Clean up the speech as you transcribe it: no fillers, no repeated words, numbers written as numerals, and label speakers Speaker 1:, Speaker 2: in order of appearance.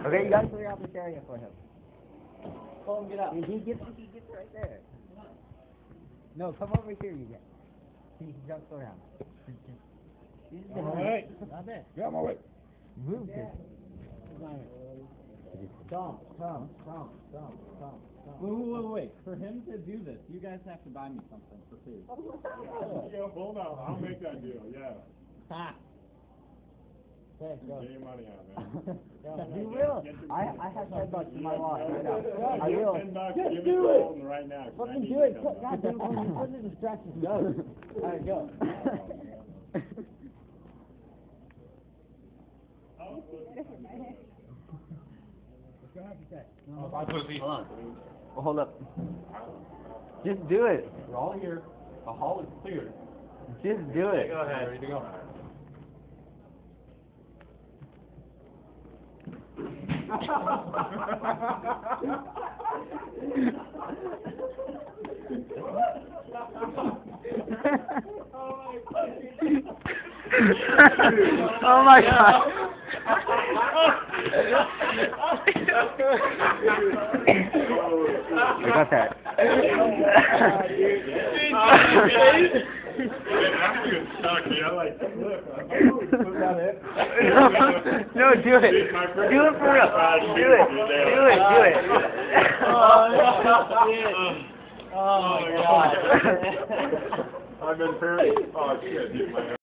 Speaker 1: Okay, you gotta clear out this area for him.
Speaker 2: Pull him, get up.
Speaker 1: He gets right there. No, come over here, you get. He can jump slow down.
Speaker 3: Alright.
Speaker 1: Not bad.
Speaker 3: Get out of my way.
Speaker 1: Move this.
Speaker 2: Tom. Wait. For him to do this, you guys have to buy me something for food.
Speaker 3: Yeah, hold on. I'll make that deal, yeah.
Speaker 2: Ha! Okay, go.
Speaker 3: Get your money out, man.
Speaker 1: You will. I have $10 in my wallet right now. I
Speaker 3: Give
Speaker 1: will.
Speaker 3: $10,
Speaker 2: Just
Speaker 3: give
Speaker 2: do
Speaker 3: it to
Speaker 2: it.
Speaker 3: Colton right now. 'cause I
Speaker 2: Fucking
Speaker 3: need
Speaker 2: do it.
Speaker 3: $10.
Speaker 2: God damn, put the distractions, go. Alright, go.
Speaker 1: Hold on. Well, hold up. Just do it.
Speaker 3: We're all here. The hall is cleared.
Speaker 1: Just do it.
Speaker 3: Go ahead. Ready to go.
Speaker 1: Oh my god. I got that. No, do it. Do it for real. Do it.
Speaker 2: Oh my god.
Speaker 3: I've been very. Oh shit.